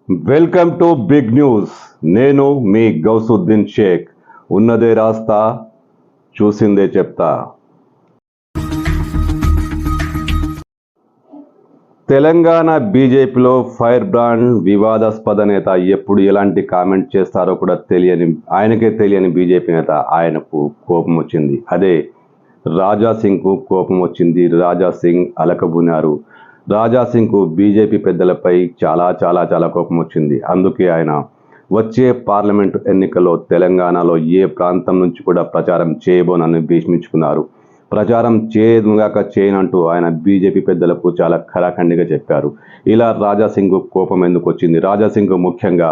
Welcome to big news. నేను మీ గౌసుద్దీన్ షేక్. ఉన్నదే రాస్తా, చూసిందే చెప్తా. తెలంగాణ బీజేపీలో ఫైర్ బ్రాండ్ వివాదాస్పద నేత ఎప్పుడు ఎలాంటి కామెంట్ చేస్తారో కూడా ఆయనకే తెలియని బీజేపీ నేత ఆయనకు కోపం వచ్చింది. అదే రాజాసింగ్కు కోపం వచ్చింది. రాజాసింగ్ అలకబున్నారు. రాజాసింగ్కు బీజేపీ పెద్దలపై చాలా కోపం వచ్చింది. అందుకే ఆయన వచ్చే పార్లమెంటు ఎన్నికల్లో తెలంగాణలో ఏ ప్రాంతం నుంచి కూడా ప్రచారం చేయబోనని భీష్మించుకున్నారు. ప్రచారం చేయనంటూ ఆయన బీజేపీ పెద్దలకు చాలా ఖరాఖండిగా చెప్పారు. ఇలా రాజాసింగ్కు కోపం ఎందుకు వచ్చింది? రాజాసింగ్ ముఖ్యంగా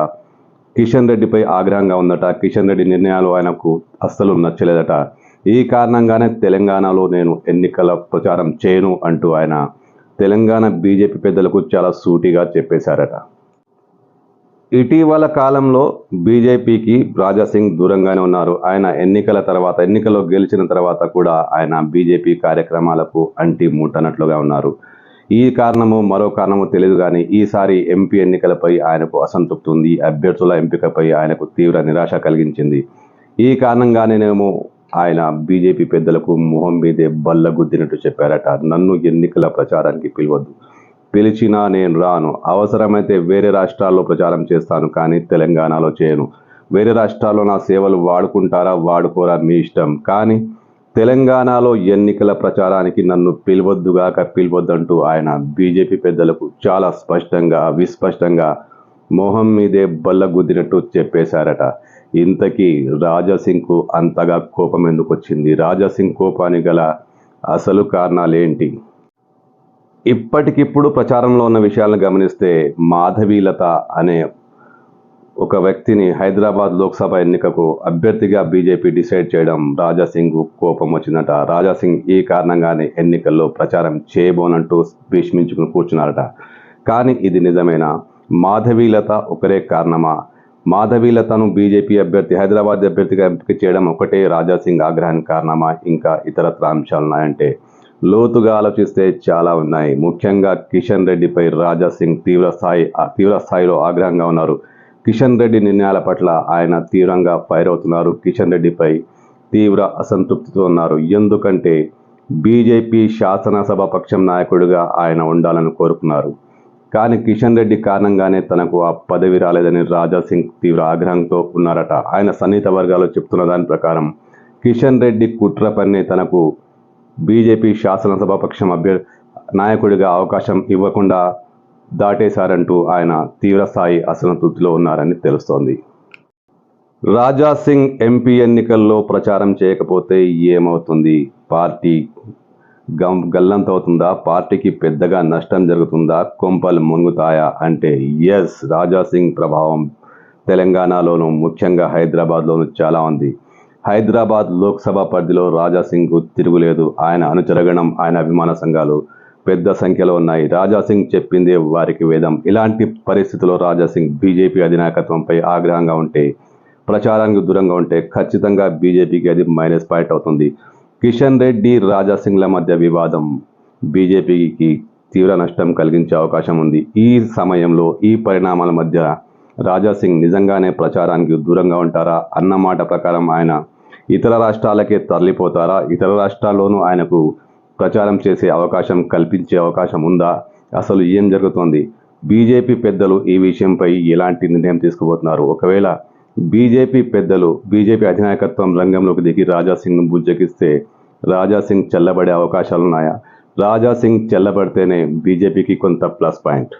కిషన్ రెడ్డిపై ఆగ్రహంగా ఉందట. కిషన్ రెడ్డి నిర్ణయాలు ఆయనకు అస్సలు నచ్చలేదట. ఈ కారణంగానే తెలంగాణలో నేను ఎన్నికల ప్రచారం చేయను అంటూ ఆయన తెలంగాణ బీజేపీ పెద్దలకు చాలా సూటిగా చెప్పేశారట. ఇటీవల కాలంలో బీజేపీకి రాజాసింగ్ దూరంగానే ఉన్నారు. ఆయన ఎన్నికల్లో గెలిచిన తర్వాత కూడా ఆయన బీజేపీ కార్యక్రమాలకు అంటి ముట్టనట్లుగా ఉన్నారు. ఈ కారణము మరో కారణము తెలియదు కానీ ఈసారి ఎంపీ ఎన్నికలపై ఆయనకు అసంతృప్తి ఉంది. అభ్యర్థుల ఎంపికపై ఆయనకు తీవ్ర నిరాశ కలిగించింది. ఈ కారణంగానేమో ఆయన బీజేపీ పెద్దలకు మొహం మీదే బల్లగుద్దినట్టు చెప్పారట. నన్ను ఎన్నికల ప్రచారానికి పిలవద్దు, పిలిచినా నేను రాను. అవసరమైతే వేరే రాష్ట్రాల్లో ప్రచారం చేస్తాను, కానీ తెలంగాణలో చేయను. వేరే రాష్ట్రాల్లో నా సేవలు వాడుకుంటారా వాడుకోరా మీ ఇష్టం, కానీ తెలంగాణలో ఎన్నికల ప్రచారానికి నన్ను పిలవద్దంటూ ఆయన బీజేపీ పెద్దలకు చాలా విస్పష్టంగా మొహం మీదే బల్లగుద్దినట్టు చెప్పేశారట. ఇంతకీ రాజాసింగ్కు అంతగా కోపం ఎందుకు వచ్చింది? రాజాసింగ్ కోపానికి గల అసలు కారణాలేంటి? ఇప్పటికిప్పుడు ప్రచారంలో ఉన్న విషయాలను గమనిస్తే మాధవీలత అనే ఒక వ్యక్తిని హైదరాబాద్ లోక్సభ ఎన్నికకు అభ్యర్థిగా బీజేపీ డిసైడ్ చేయడం రాజాసింగ్ కోపం వచ్చిందట. రాజాసింగ్ ఈ కారణంగానే ఎన్నికల్లో ప్రచారం చేయబోనంటూ భీష్మించుకుని కూర్చున్నారట. కానీ ఇది నిజమేనా? మాధవీలత ఒకరే కారణమా? మాధవీలతను బీజేపీ హైదరాబాద్ అభ్యర్థిగా ఎంపిక చేయడం ఒకటే రాజాసింగ్ ఆగ్రహానికి కారణమా? ఇంకా ఇతరత్ర అంశాలున్నాయంటే లోతుగా ఆలోచిస్తే చాలా ఉన్నాయి. ముఖ్యంగా కిషన్ రెడ్డిపై రాజాసింగ్ తీవ్ర స్థాయిలో ఆగ్రహంగా ఉన్నారు. కిషన్ రెడ్డి నిర్ణయాల పట్ల ఆయన తీవ్రంగా ఫైర్ అవుతున్నారు. కిషన్ రెడ్డిపై తీవ్ర అసంతృప్తితో ఉన్నారు. ఎందుకంటే బీజేపీ శాసనసభ పక్షం నాయకుడిగా ఆయన ఉండాలని కోరుకున్నారు. కానీ కిషన్ రెడ్డి కారణంగానే తనకు ఆ పదవి రాలేదని రాజాసింగ్ తీవ్ర ఆగ్రహంతో ఉన్నారట. ఆయన సన్నిహిత వర్గాలు చెప్తున్న దాని ప్రకారం కిషన్ రెడ్డి కుట్ర పన్ని తనకు బీజేపీ శాసనసభ పక్షం నాయకుడిగా అవకాశం ఇవ్వకుండా దాటేశారంటూ ఆయన తీవ్రస్థాయి అసంతృప్తిలో ఉన్నారని తెలుస్తోంది. రాజాసింగ్ ఎంపీ ఎన్నికల్లో ప్రచారం చేయకపోతే ఏమవుతుంది? పార్టీ గల్లంతవుతుందా? పార్టీకి పెద్దగా నష్టం జరుగుతుందా? కొంపలు మునుగుతాయా? అంటే ఎస్, రాజాసింగ్ ప్రభావం తెలంగాణలోనూ ముఖ్యంగా హైదరాబాద్లోనూ చాలా ఉంది. హైదరాబాద్ లోక్సభ పరిధిలో రాజాసింగ్కు తిరుగులేదు. ఆయన అనుచరగణం, ఆయన అభిమాన సంఘాలు పెద్ద సంఖ్యలో ఉన్నాయి. రాజాసింగ్ చెప్పిందే వారికి వేదం. ఇలాంటి పరిస్థితుల్లో రాజాసింగ్ బీజేపీ అధినాయకత్వంపై ఆగ్రహంగా ఉంటే, ప్రచారానికి దూరంగా ఉంటే ఖచ్చితంగా బీజేపీకి అది మైనస్ పాయింట్ అవుతుంది. కిషన్ రెడ్డి రాజాసింగ్ల మధ్య వివాదం బీజేపీకి తీవ్ర నష్టం కలిగించే అవకాశం ఉంది. ఈ సమయంలో ఈ పరిణామాల మధ్య రాజాసింగ్ నిజంగానే ప్రచారానికి దూరంగా ఉంటారా? అన్నమాట ప్రకారం ఆయన ఇతర రాష్ట్రాలకే తరలిపోతారా? ఇతర రాష్ట్రాల్లోనూ ఆయనకు ప్రచారం చేసే అవకాశం కల్పించే అవకాశం ఉందా? అసలు ఏం జరుగుతోంది? బీజేపీ పెద్దలు ఈ విషయంపై ఎలాంటి నిర్ణయం తీసుకోబోతున్నారు? ఒకవేళ బీజేపీ అధినాయకత్వం రంగంలోకి దిగి రాజాసింగ్ను బుజ్జగిస్తే రాజాసింగ్ చెల్లబడే అవకాశాలున్నాయా? రాజాసింగ్ చెల్లబడితేనే బీజేపీకి కొంత ప్లస్ పాయింట్.